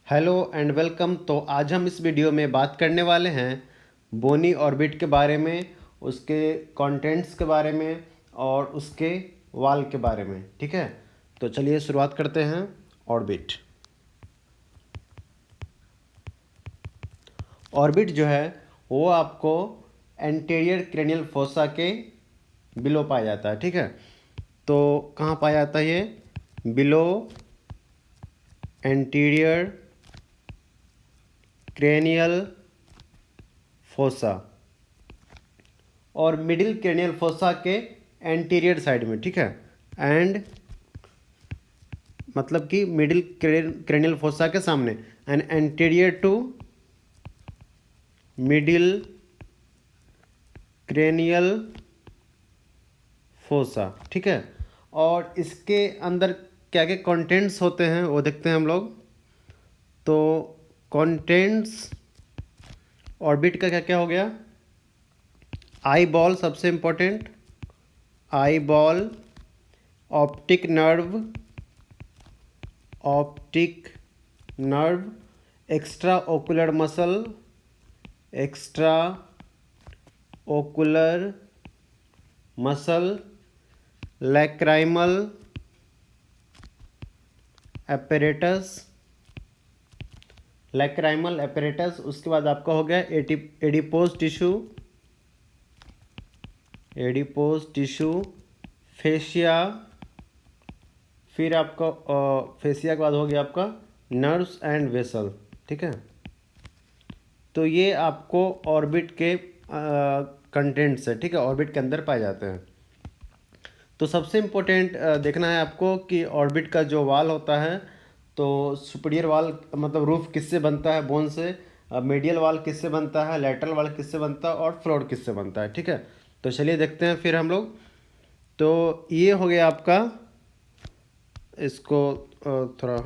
Hello and welcome. तो आज हम इस वीडियो में बात करने वाले हैं बोनी ऑर्बिट के बारे में, उसके कंटेंट्स के बारे में और उसके वाल के बारे में। ठीक है, तो चलिए शुरुआत करते हैं। ऑर्बिट ऑर्बिट जो है वो आपको एंटीरियर क्रेनियल फोसा के बिलो पाया जाता है। ठीक है, तो कहाँ पाया जाता है ये? बिलो एंटीरियर क्रेनियल फोसा और मिडिल क्रेनियल फोसा के एंटीरियर साइड में। ठीक है, एंड मतलब कि मिडिल क्रेनियल फोसा के सामने and anterior to middle cranial fossa. ठीक है, और इसके अंदर क्या क्या कंटेंट्स होते हैं वो देखते हैं हम लोग। तो कंटेंट्स ऑर्बिट का क्या क्या हो गया? आई बॉल सबसे important, eye ball, optic nerve, extra ocular muscle, extra ocular muscle, lacrimal apparatus, उसके बाद आपका हो गया एडिपोज टिश्यू, फेशिया, फिर आपका फेशिया के बाद हो गया आपका नर्व्स एंड वेसल। ठीक है, तो ये आपको ऑर्बिट के कंटेंट्स है। ठीक है, ऑर्बिट के अंदर पाए जाते हैं। तो सबसे इम्पोर्टेंट देखना है आपको कि ऑर्बिट का जो वाल होता है, तो सुपीरियर वाल मतलब रूफ किससे बनता है? बोन से। मीडियल वाल किससे बनता है? लैटरल वाल किससे बनता है? और फ्लोर किससे बनता है? ठीक है, तो चलिए देखते हैं फिर हम लोग। तो ये हो गया आपका, इसको थोड़ा,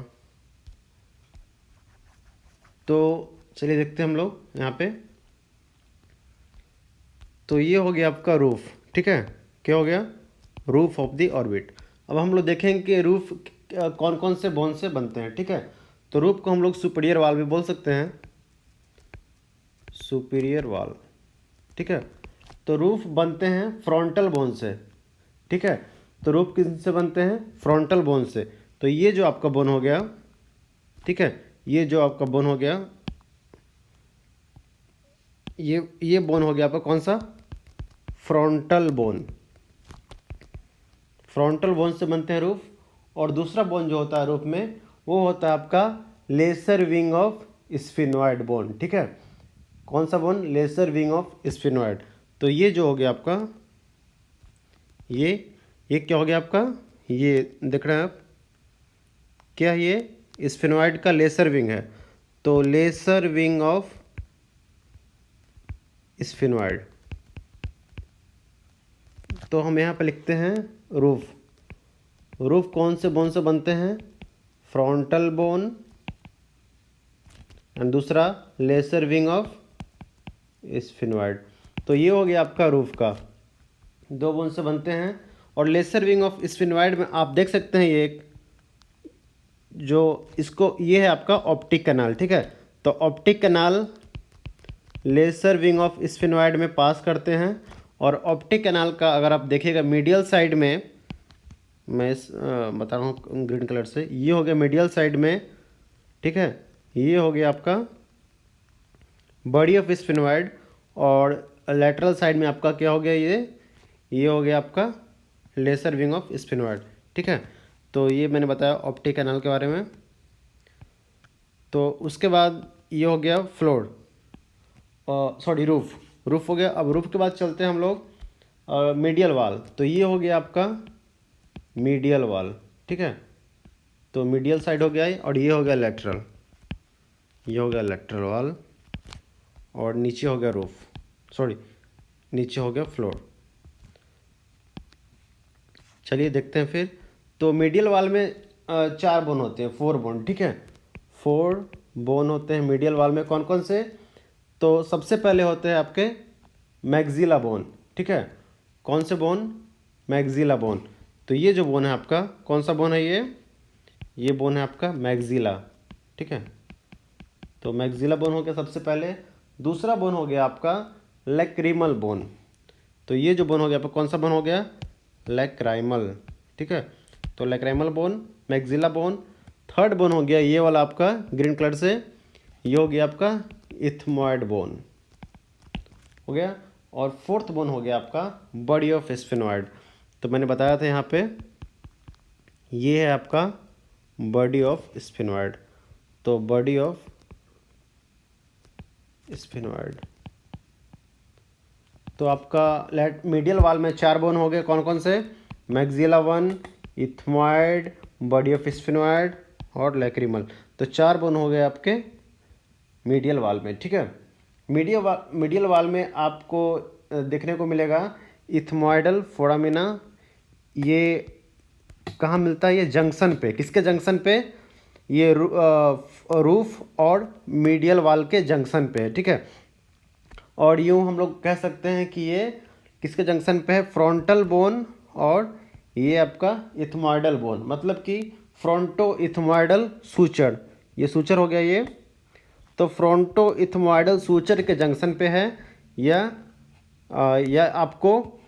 तो चलिए देखते हैं हम लोग यहाँ पे। तो ये हो गया आपका रूफ। ठीक है, क्या हो गया? Roof of the orbit. अब हम लोग देखेंगे कि रूफ कौन कौन से बोन से बनते हैं। ठीक है, तो रूफ को हम लोग सुपीरियर वाल भी बोल सकते हैं, सुपीरियर वाल। ठीक है, तो रूफ बनते हैं फ्रंटल बोन से। ठीक है, तो रूफ किस से बनते हैं? फ्रंटल बोन से। तो ये जो आपका बोन हो गया, ठीक है, ये जो आपका बोन हो गया, ये बोन हो गया आपका कौन सा? Frontal bone. फ्रंटल बोन से बनते हैं रूफ। और दूसरा बोन जो होता है रूफ में, वो होता है आपका lesser wing of sphenoid bone. ठीक है, कौन सा bone? Lesser wing of sphenoid. तो ये जो हो गया आपका, ये क्या हो गया आपका? ये देख रहे हैं आप, क्या ये स्फिनोइड का लेसर विंग है। तो लेसर विंग ऑफ स्फिनोइड, तो हम यहाँ पे लिखते हैं रूफ। रूफ कौन से बोन से बनते हैं? फ्रंटल बोन एंड दूसरा लेसर विंग ऑफ स्फिनोइड। तो ये हो गया आपका रूफ का, दो बोन से बनते हैं। और लेसर विंग ऑफ स्फिनोइड में आप देख सकते हैं, ये एक जो इसको, ये है आपका ऑप्टिक कैनाल। ठीक है, तो optic canal lesser wing of sphenoid में पास करते हैं। और ऑप्टिक कैनाल का अगर आप देखिएगा मीडियल साइड में, मैं बता रहा हूँ ग्रीन कलर से, ये हो गया मीडियल साइड में। ठीक है, ये हो गया आपका बॉडी ऑफ स्फिनोइड। और लेटरल साइड में आपका क्या हो गया? ये हो गया आपका लेसर विंग ऑफ स्फिनोइड। ठीक है, तो ये मैंने बताया ऑप्टिक कैनाल के बारे में। तो उसके बाद ये हो गया फ्लोर, सॉरी रूफ हो गया। अब रूफ के बाद चलते हैं हम लोग मीडियल वाल। तो ये हो गया आपका मीडियल वाल। ठीक है, तो मीडियल साइड हो गया है। और ये हो गया लेटरल, ये हो गया लेटरल वाल। और नीचे हो गया रूफ, सॉरी नीचे हो गया फ्लोर। चलिए देखते हैं फिर। तो मीडियल वाल में चार बोन होते हैं, 4 बोन। ठीक है, 4 बोन होते हैं मीडियल वाल में। कौन कौन से? तो सबसे पहले होते हैं आपके मैग्जिला बोन। ठीक है, कौन से बोन? Maxilla bone. तो ये जो बोन है आपका, कौन सा बोन है ये बोन है आपका मैग्जिला। ठीक है, तो मैक्सिला बोन हो गया सबसे पहले। दूसरा बोन हो गया आपका लैक्रिमल बोन। तो ये जो बोन हो गया आपका कौन सा बोन हो गया? लैक्राइमल। ठीक है, तो lacrimal bone, maxilla bone. Third bone हो गया ये वाला आपका ग्रीन कलर से, ये हो गया आपका इथमॉइड बोन हो गया। और फोर्थ बोन हो गया आपका बॉडी ऑफ स्फेनॉइड। तो मैंने बताया था यहाँ पे ये है आपका बॉडी ऑफ स्फेनॉइड। तो बॉडी ऑफ स्फेनॉइड, तो आपका मीडियल वाल में 4 बोन हो गए, कौन कौन से? Maxilla 1, ethmoid, body of sphenoid और लैक्रिमल। तो 4 बोन हो गए आपके मीडियल वाल में। ठीक है, मीडियल वाल में आपको देखने को मिलेगा इथमॉइडल फोरामिना। ये कहाँ मिलता है? ये जंक्शन पे। किसके जंक्शन पे? ये रूफ और मीडियल वाल के जंक्शन पे है। ठीक है, और यूँ हम लोग कह सकते हैं कि ये किसके जंक्शन पे है? फ्रंटल बोन और ये आपका इथमॉइडल बोन, मतलब कि फ्रंटो इथमॉइडल सूचर। ये सूचर हो गया ये। तो फ्रंटो इथमॉइडल सूचर के जंक्शन पे है, या आपको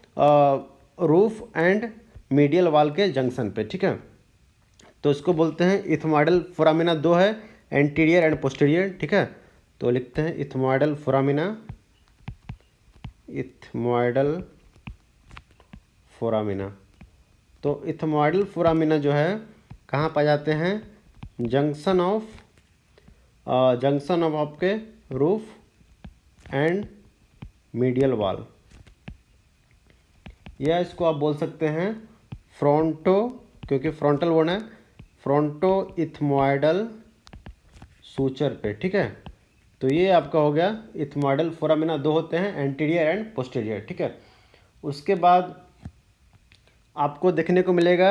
रूफ एंड मीडियल वाल के जंक्शन पे। ठीक है, तो इसको बोलते हैं इथमॉइडल फोरामिना। 2 है, एंटीरियर एंड पोस्टीरियर। ठीक है, तो लिखते हैं इथमॉइडल फोरामिना, इथमॉइडल फोरामिना। तो इथमॉइडल फोरामिना जो है कहाँ पाए जाते हैं? जंक्शन ऑफ आपके रूफ एंड मीडियल वाल, या इसको आप बोल सकते हैं फ्रंटो, क्योंकि फ्रंटल बोन है, फ्रंटो इथमॉइडल सूचर पे। ठीक है, तो ये आपका हो गया इथमॉइडल फोरामिना। 2 होते हैं, एंटीरियर एंड पोस्टीरियर। ठीक है, उसके बाद आपको देखने को मिलेगा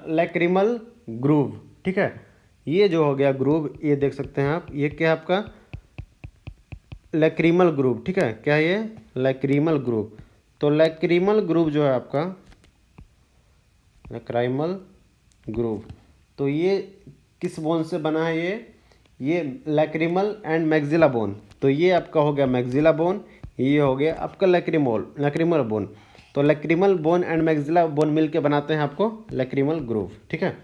लैक्रिमल ग्रूव। ठीक है, ये जो हो गया ग्रूव, ये देख सकते हैं आप, ये क्या है आपका? Lacrimal groove. ठीक है, क्या है ये? Lacrimal groove. तो लैक्रिमल ग्रूव जो है आपका, लैक्राइमल ग्रूव, तो ये किस बोन से बना है? ये लैक्रिमल एंड मैक्सिला बोन। तो ये आपका हो गया मैक्सिला बोन, ये हो गया आपका लैक्रिमल बोन। तो lacrimal bone and maxilla bone meal के बनाते हैं आपको लैक्रिमल ग्रूव। ठीक है,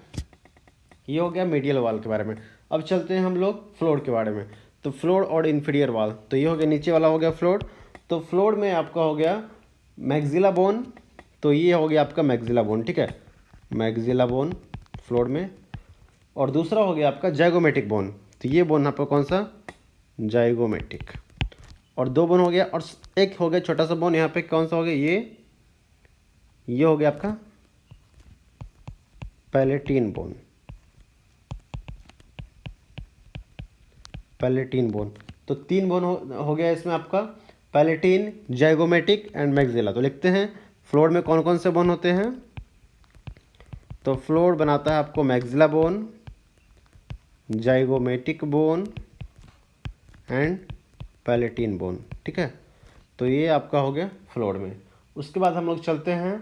ये हो गया मीडियल वाल के बारे में। अब चलते हैं हम लोग फ्लोर के बारे में। तो फ्लोर और इन्फीरियर वाल, तो ये हो गया नीचे वाला हो गया फ्लोर। तो फ्लोर में आपका हो गया मैक्सिला बोन। तो ये हो गया आपका मैक्सिला बोन। ठीक है, मैक्सिला बोन फ्लोर में। और दूसरा हो गया आपका जाइगोमेटिक बोन। तो ये बोन आपका कौन सा? जाइगोमेटिक। और 2 बोन हो गया, और एक हो गया छोटा सा बोन यहाँ पे, कौन सा हो गया? ये हो गया आपका पैलेटिन बोन। पैलेटिन बोन, तो 3 बोन हो गया इसमें आपका, पैलेटिन, जाइगोमेटिक एंड मैक्सिला। तो लिखते हैं फ्लोर में कौन कौन से बोन होते हैं? तो फ्लोर बनाता है आपको maxilla bone, zygomatic bone and palatine bone. ठीक है, तो ये आपका हो गया फ्लोर में। उसके बाद हम लोग चलते हैं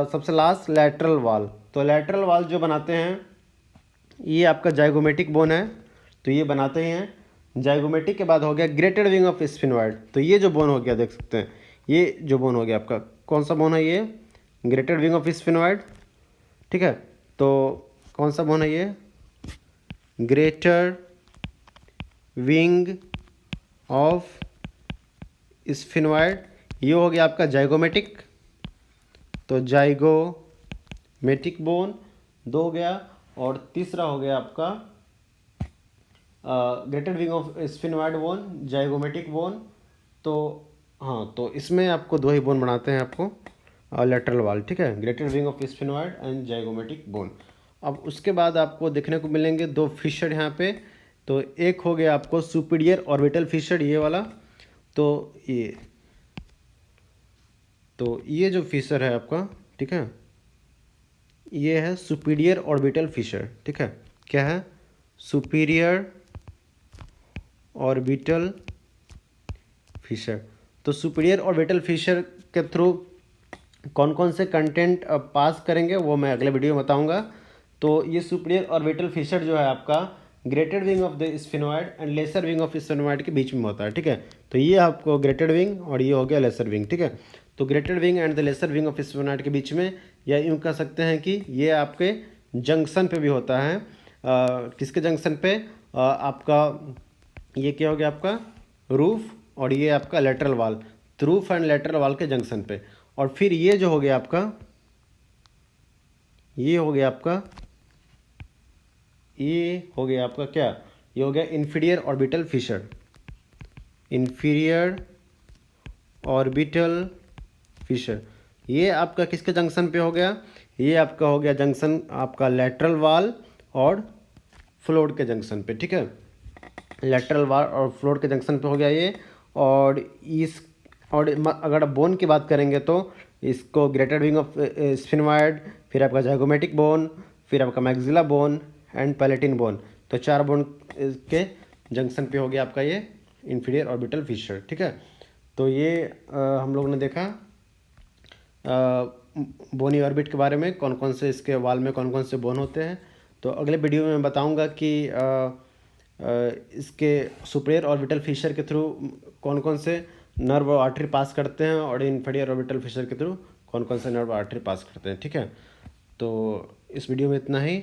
सबसे लास्ट लैटरल वाल। तो लैटरल वाल जो बनाते हैं, ये आपका जाइगोमेटिक बोन है, तो ये बनाते ही हैं। जाइगोमेटिक के बाद हो गया ग्रेटेड विंग ऑफ स्फिनॉइड। तो ये जो बोन हो गया, देख सकते हैं, ये जो बोन हो गया आपका, कौन सा बोन है? ये ग्रेटेड विंग ऑफ स्फिनॉइड। ठीक है, तो कौन सा बोन है ये? Greater wing of sphenoid. ये हो गया आपका जाइगोमेटिक। तो जाइगोमेटिक बोन 2 हो गया, और तीसरा हो गया आपका greater wing of sphenoid bone, zygomatic bone. तो हाँ, तो इसमें आपको 2 ही बोन बनाते हैं आपको लैटरल वाल। ठीक है, greater wing of sphenoid and zygomatic bone. अब उसके बाद आपको देखने को मिलेंगे 2 फिशर यहाँ पे। तो एक हो गया आपको सुपीरियर ऑर्बिटल फिशर, ये वाला। तो ये जो फिशर है आपका, ठीक है, ये है सुपीरियर ऑर्बिटल फिशर। ठीक है, क्या है? Superior orbital Fisher. तो सुपीरियर ऑर्बिटल फिशर के थ्रू कौन कौन से कंटेंट पास करेंगे वो मैं अगले वीडियो में बताऊंगा। तो ये सुपीरियर ऑर्बिटल फिशर जो है आपका greater wing of the sphenoid and lesser wing of sphenoid के बीच में होता है, ठीक है। तो ये आपको ग्रेटेड विंग और ये हो गया लेसर विंग, ठीक है। तो greater wing and the lesser wing of sphenoid के बीच में, या यूँ कह सकते हैं कि ये आपके जंक्शन पे भी होता है। किसके जंक्शन पे? आपका ये क्या हो गया आपका रूफ, और ये आपका लेटरल वाल, रूफ एंड लेटरल वाल के जंक्शन पे। और फिर ये जो हो गया आपका, ये हो गया आपका, ये हो गया आपका क्या, ये हो गया inferior orbital Fisher, inferior orbital Fisher. ये आपका किसके जंक्शन पे हो गया? ये आपका हो गया जंक्शन आपका लेटरल वाल और फ्लोर के जंक्शन पे, ठीक है। लेटरल वाल और फ्लोर के जंक्शन पे हो गया ये। और इस और अगर आप बोन की बात करेंगे तो इसको ग्रेटेड विंग ऑफ स्फिनोइड, फिर आपका जाइगोमेटिक बोन, फिर आपका maxilla bone and palatine bone. तो 4 बोन के जंक्शन पे हो गया आपका ये इंफीरियर ऑर्बिटल फिशर, ठीक है। तो ये हम लोग ने देखा बोनी ऑर्बिट के बारे में, कौन कौन से इसके वाल में कौन कौन से बोन होते हैं। तो अगले वीडियो में मैं बताऊंगा कि इसके सुपीरियर ऑर्बिटल फिशर के थ्रू कौन कौन से नर्व और आर्टरी पास करते हैं, और इन्फीरियर ऑर्बिटल फिशर के थ्रू कौन कौन से नर्व आर्टरी पास करते हैं, ठीक है। तो इस वीडियो में इतना ही।